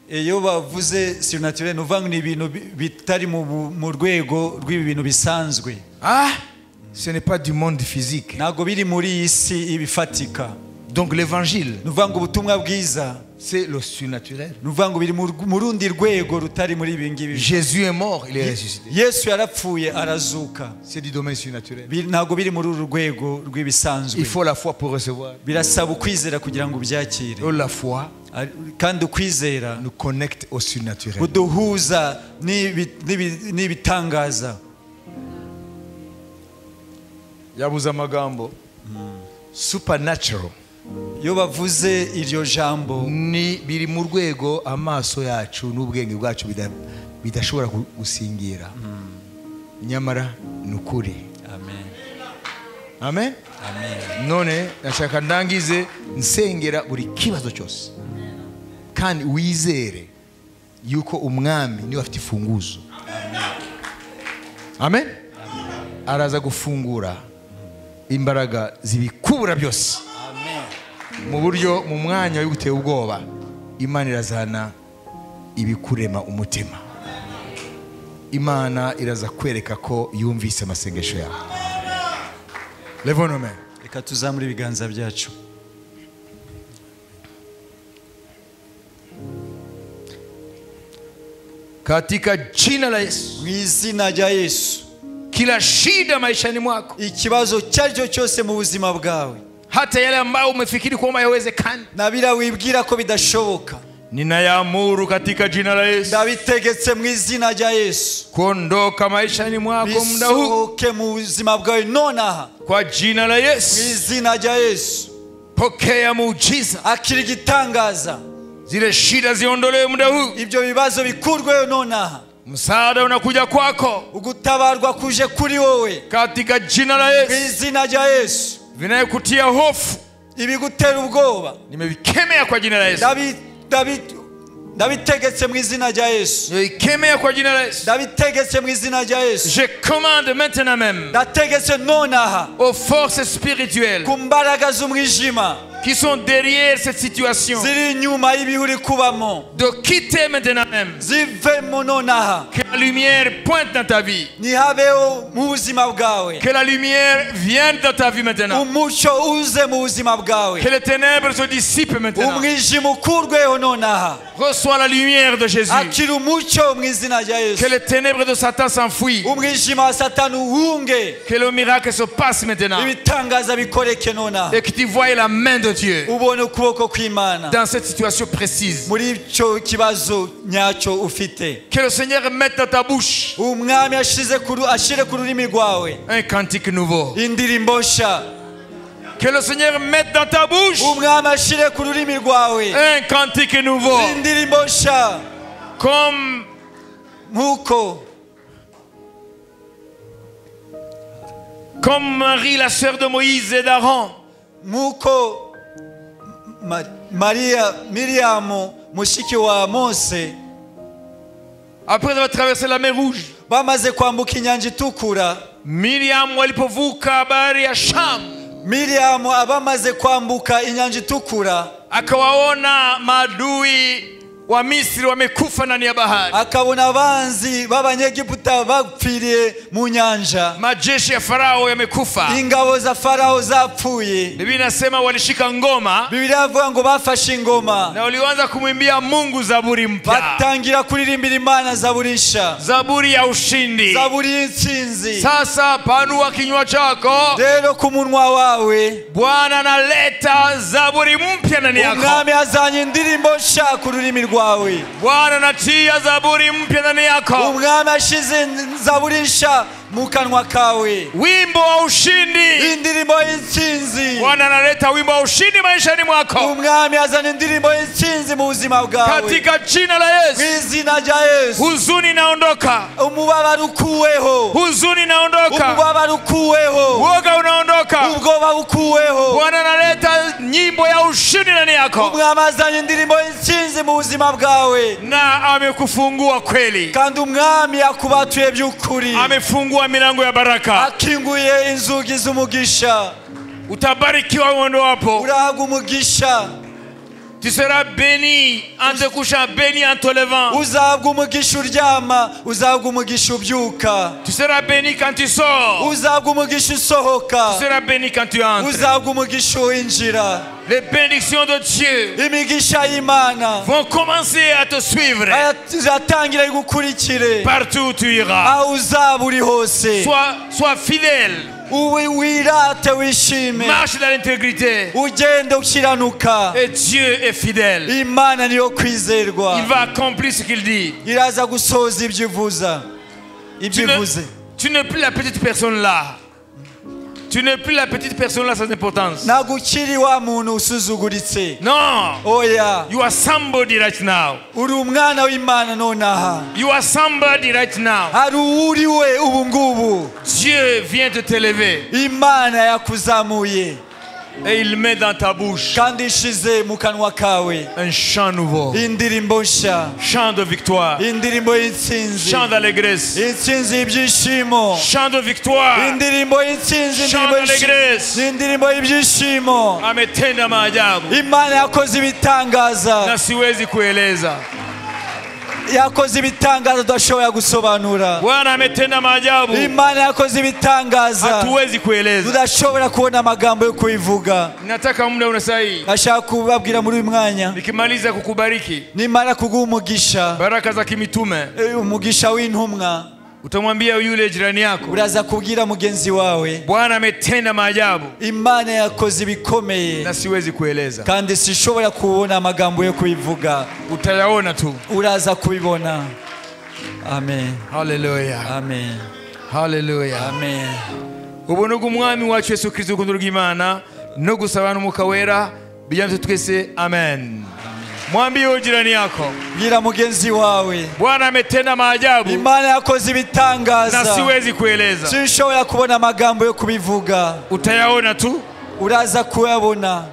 iyo bavuze surnaturel nuvuga ni ibintu bitari mu rwego rw'ibintu bisanzwe. Ah, ce n'est pas du monde physique. Ntago biri muri iyi si ibifatika. Donc l'évangile, Nuvuga ngo ubutumwa bwiza c'est le surnaturel. nuvuga ngo biri mu rundi rwego rutari muri ibi ngibi. Jésus est mort, il est ressuscité. Yesu yarapfuye arazuka. C'est du domaine surnaturel. Ntago biri muri uru rwego rw'ibisanzwe. Il faut la foi pour recevoir. Birasaba ukwizera kugira ngo ubyakire. Et la foi Kandi ukwizera nous connecte au surnaturel. uduhuza n'ibitangaza. Yabuze amagambo. Supernatural. Iyo bavuze iryo jambo Ni biri mu rwego amaso yacu n'ubwenge bwacu bidashobora gusingira. Nyamara nukuri. Amen. Amen. Amen. None nashaka ndangize nsengera buri kibazo cyose. Kandi wizere yuko umwami niwe afite ifunguzo. Amen. Araza gufungura imbaraga zibikubura byose. Mu buryo mu mwanya w'uguteye ubwoba Imana irazana ibikurema umutima. Imana iraza kwereka ko yumvise amasengesho yawe. Levons nos mains. Reka tuzamure ibiganza byacu. Katika jina la Yesu. Mu izina rya Yesu. Kila shida maishani mwako, Ikibazo cyaryo cyose mu buzima bwawe, hata yale ambayo umefikiri kwamba yawezekana, na bila wibwira ko bidashoboka, ninayaamuru katika jina la Yesu ndabitegetse mu izina rya Yesu kuondoka maishani mwako muda huu bisohoke mu buzima bwawe nonaha kwa jina la mu Yesu. izina rya Yesu. Pokea muujiza, Akira igitangaza, zile shida ziondolewe muda huu. ibyo bibazo bikurweho nonaha. Msaada unakuja kwako Ugutabarwa kuje kuri wowe katika jina la mu Yesu. izina rya Yesu. Vinayekutia hofu Ibigutera ubwoba nimevikemea kwa jina la Yesu. ndabitegetse mu izina rya Yesu. Nimevikemea kwa jina la Yesu. Ndabitegetse mu izina rya Yesu. Je commande maintenant même Ndategetse nonaha aux forces spirituelles ku mbaraga z'umwijima qui sont derrière cette situation, ziri inyuma y'ibihuri kubamo, de quitter maintenant même. zivemo nonaha, Que la lumière pointe dans ta vie. nihabeho mu buzima bwawe, Que la lumière vienne dans ta vie maintenant. umucyo uze mu buzima bwawe, Que les ténèbres se dissipent maintenant. umwijima ukurweho nonaha, Reçois la lumière de Jésus. akira umucyo mu izina rya Que Yesu, les ténèbres de Satan s'enfuient. umwijima wa satani uhunge, Que le miracle se passe maintenant. ibitangaza bikoreke nonaha, Et que tu voies la main de Dieu ubone ukuboko kw'Imana dans cette situation précise. muri icyo kibazo nyacyo ufite. Que le Seigneur mette dans ta bouche umwami ashire ku rurimi rwawe un cantique nouveau. indirimbo nshya, Que le Seigneur mette dans ta bouche umwami ashire ku rurimi rwawe un cantique nouveau. indirimbo nshya, Comme Marie, la sœur de Moïse et d'Aaron. nk'uko mariya miriyamu mushiki wa mose Après avoir traversé la mer Rouge, bamaze kwambuka inyanja itukura, Miriam walipovuka bahari ya Sham, miriyamu abamaze kwambuka inyanja itukura, akawaona maadui wa Misri wamekufa ndani ya bahari. akabona abanzi b'abanyegiputa bapfiriye mu nyanja, Majeshi ya Farao yamekufa. ingabo za Farao zapfuye. Biblia inasema walishika ngoma Bibiliya avuga ngo bafashe ingoma na walianza kumwimbia Mungu zaburi mpya, batangira kuririmbira Imana zaburi nshya, zaburi ya ushindi. zaburi y'intsinzi. Sasa panua kinywa chako, Rero ku munwa wawe Bwana analeta zaburi mpya ndani yako. umwami azanye indirimbo nshya ku rurimi rwawe, Bwana anatia zaburi mpya ndani yako, umwami ashize zaburi nshya mu kanwa kawe, wimbo wa ushindi. indirimbo y'intsinzi. Bwana analeta wimbo wa ushindi maishani mwako umwami azana indirimbo y'intsinzi mu buzima bwawe katika jina la mu Yesu. izina rya Yesu. Huzuni inaondoka, umubabaro ukuweho, huzuni inaondoka, umubabaro ukuweho, woga unaondoka. ubwoba bukuweho. Bwana analeta nyimbo ya ushindi ndani yako umwami azanye indirimbo y'intsinzi mu buzima bwawe, na amekufungua kweli, kandi umwami yakubatuye by'ukuri, amefungua milango ya baraka. akinguye inzugi z'umugisha. Utabarikiwa mwendo wapo, urahabwa umugisha, tu seras béni en te couchant, béni en te levant. uzahabwa umugisha uryama, uzahabwa umugisha ubyuka, Tu seras béni quand tu sors, uzahabwa umugisha usohoka, tu seras béni quand tu entres. uzahabwa umugisha winjira. Les bénédictions de Dieu imigisha y'Imana vont commencer à te suivre iratangira igukurikire partout où tu iras. aho uzaba uri hose. Sois fidèle, wirate wishime, marche dans l'intégrité, ugende ukiranuka. et Dieu est fidèle. Imana niyo kwizerwa, Il va accomplir ce qu'il dit. iraza gusoza ibyo ivuze. Tu n'es plus la petite personne là. Tu n'es plus la petite personne là sans importance. ntabwo ukiri wa muntu usuzuguritse. Non. Oya, You are somebody right now. uri umwana w'Imana nonaha. You are somebody right now. hari uwuriwe ubu ngubu. Dieu vient de t'élever Imana yakuzamuye et il met dans ta bouche kandi ishize mu kanwa kawe un chant nouveau, indirimbo nshya, chant de victoire, indirimbo y'intsinzi, chant d'allégresse, intsinzi y'ibyishimo, chant de victoire, indirimbo y'intsinzi, chant d'allégresse. indirimbo y'ibyishimo. Ametenda maajabu Imana yakoze ibitangaza, na siwezi kueleza. yakoze ibitangaza tudashobora gusobanura. Bwana ametenda maajabu Imana yakoze ibitangaza hatuwezi kueleza. tudashobora kubona amagambo yo kubivuga. Nataka muda unasai, Ashaka kubabwira muri uyu mwanya, nikimaliza kukubariki nimara kuguha umugisha, baraka za kimitume, umugisha w'intumwa, utamwambia yule jirani yako, uraza kubwira mugenzi wawe, Bwana ametenda maajabu Imana yakoze ibikomeye na siwezi kueleza. kandi sishobora kubona amagambo yo kubivuga. Utayaona tu. Uraza kubibona. Amen, Haleluya, amen, haleluya. amen. Ubuntu bw'umwami wacu Yesu Kristo, urukundo rw'Imana no gusabana n'Umwuka Wera bijyane twese. Amen. Mwambie jirani yako, Bwira mugenzi wawe, Bwana ametenda maajabu Imana yakoze na ibitangaza siwezi kueleza. sinshobora kubona amagambo yo kubivuga. Utayaona tu. Uraza kuyabona.